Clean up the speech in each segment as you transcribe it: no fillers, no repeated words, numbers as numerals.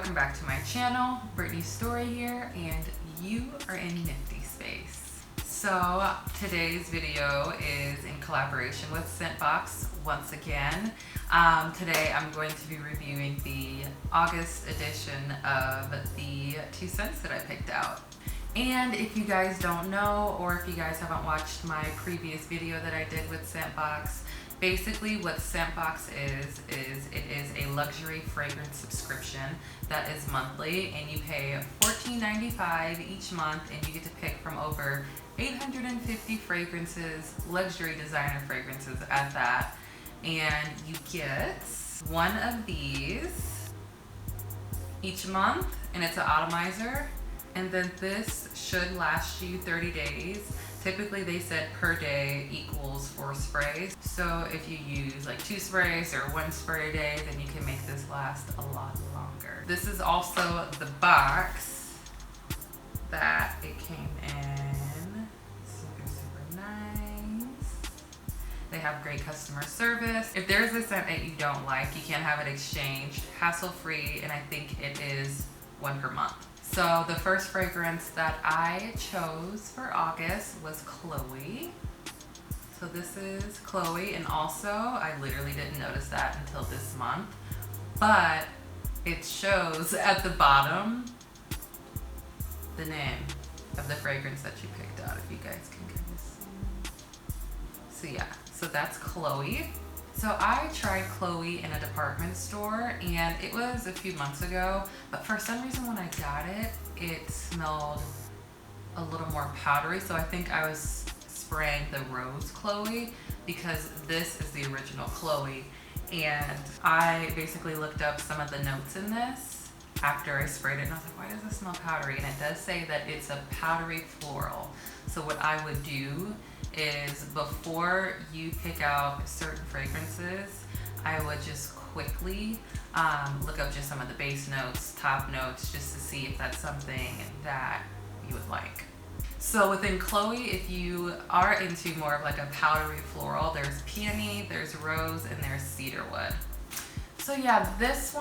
welcome back to my channel. Brittany Story here, and you are in Nifty space. So today's video is in collaboration with ScentBox once again. Today I'm going to be reviewing the August edition of the 2 scents that I picked out. And if you guys don't know, or if you guys haven't watched my previous video that I did with ScentBox, basically what ScentBox is it is a luxury fragrance subscription that is monthly, and you pay $14.95 each month, and you get to pick from over 850 fragrances, luxury designer fragrances at that. And you get one of these each month, and it's an atomizer. And then this should last you 30 days. Typically they said per day equals 4 sprays. So if you use like 2 sprays or 1 spray a day, then you can make this last a lot longer. This is also the box that it came in. Super nice. They have great customer service. If there's a scent that you don't like, you can have it exchanged, hassle-free, and I think it is 1 per month. So the first fragrance that I chose for August was Chloe. So this is Chloe, and also I literally didn't notice that until this month, but it shows at the bottom the name of the fragrance that you picked out, if you guys can kind of see. So yeah, so that's Chloe. So I tried Chloe in a department store, and it was a few months ago, but for some reason when I got it, it smelled a little more powdery. So I think I was spraying the rose Chloe, because this is the original Chloe. And I basically looked up some of the notes in this after I sprayed it, and I was like, why does this smell powdery? And it does say that it's a powdery floral. So what I would do is, before you pick out certain fragrances, I would just quickly look up just some of the base notes, top notes, just to see if that's something that you would like. So within Chloe, if you are into more of like a powdery floral, there's peony, there's rose, and there's cedarwood. So yeah, this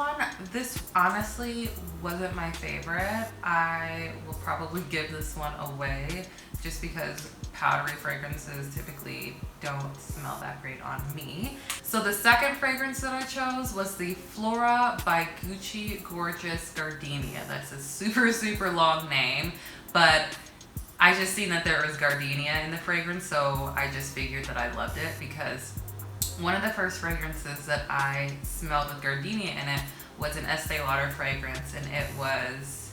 honestly wasn't my favorite. I will probably give this one away just because powdery fragrances typically don't smell that great on me. So the second fragrance that I chose was the Flora by Gucci Gorgeous Gardenia. That's a super long name, but I just seen that there was Gardenia in the fragrance, so I just figured that I loved it, because one of the first fragrances that I smelled with Gardenia in it was an Estee Lauder fragrance, and it was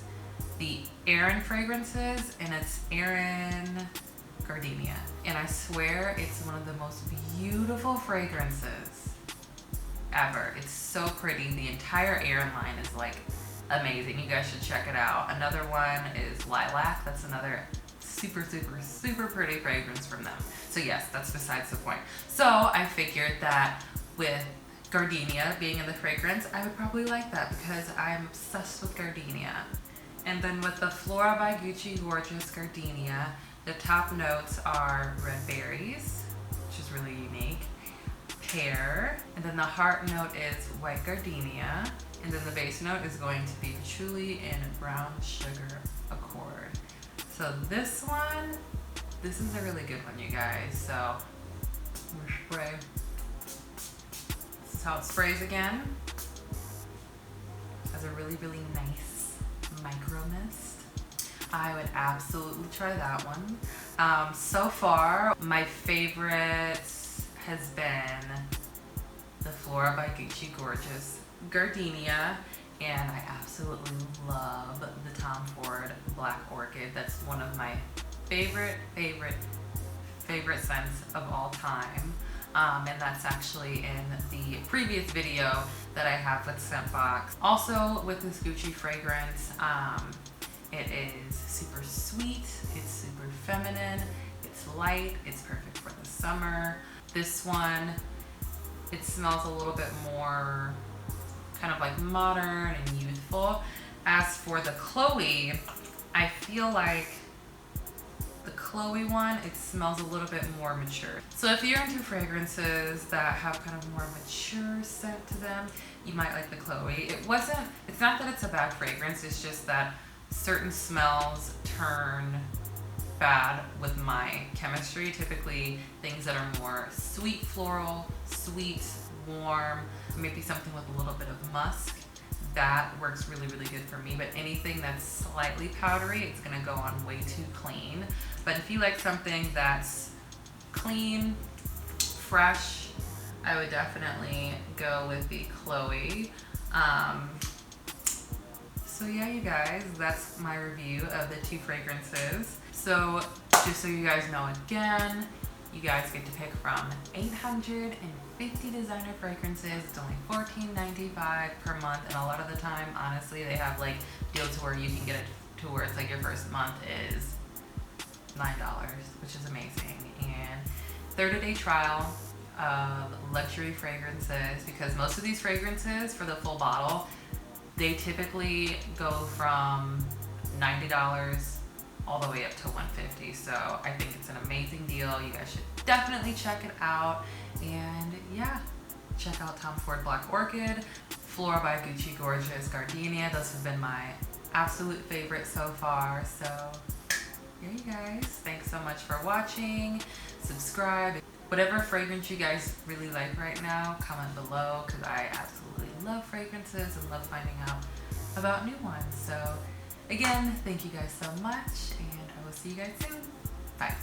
the Erin fragrances, and it's Erin Gardenia. And I swear it's one of the most beautiful fragrances ever. It's so pretty. The entire Erin line is like amazing. You guys should check it out. Another one is Lilac. That's another super pretty fragrance from them. So yes, that's besides the point. So I figured that with Gardenia being in the fragrance, I would probably like that, because I'm obsessed with Gardenia. And then with the Flora by Gucci Gorgeous Gardenia, the top notes are red berries, which is really unique, pear, and then the heart note is white gardenia, and then the base note is going to be patchouli and brown sugar accord. So this is a really good one, you guys. So I'm gonna spray. This is how it sprays again. Has a really nice micro mist. I would absolutely try that one. So far, my favorite has been the Flora by Gucci Gorgeous Gardenia, and I absolutely love the Tom Ford Black Orchid. That's one of my favorite scents of all time. And that's actually in the previous video that I have with ScentBox. Also with this Gucci fragrance, it is super sweet, it's super feminine, it's light, it's perfect for the summer. This one, it smells a little bit more kind of like modern and youthful. As for the Chloe, I feel like the Chloe one, it smells a little bit more mature. So if you're into fragrances that have kind of more mature scent to them, you might like the Chloe. It's not that it's a bad fragrance, it's just that certain smells turn bad with my chemistry. Typically things that are more sweet floral, sweet, warm, maybe something with a little bit of musk, that works really, really good for me. But anything that's slightly powdery, it's gonna go on way too clean. But if you like something that's clean, fresh, I would definitely go with the Chloe. So yeah, you guys, that's my review of the two fragrances. So just so you guys know again, you guys get to pick from 850 designer fragrances. It's only $14.95 per month, and a lot of the time, honestly, they have like deals where you can get it to where it's like your first month is $9, which is amazing. And 30-day trial of luxury fragrances, because most of these fragrances for the full bottle, they typically go from $90 all the way up to $150. So I think it's an amazing deal. You guys should definitely check it out. And yeah, check out Tom Ford Black Orchid, Flora by Gucci Gorgeous, Gardenia. Those have been my absolute favorites so far. So yeah, you guys, thanks so much for watching. Subscribe. Whatever fragrance you guys really like right now, comment below, because I absolutely love fragrances and love finding out about new ones. So again, thank you guys so much, and I will see you guys soon. Bye.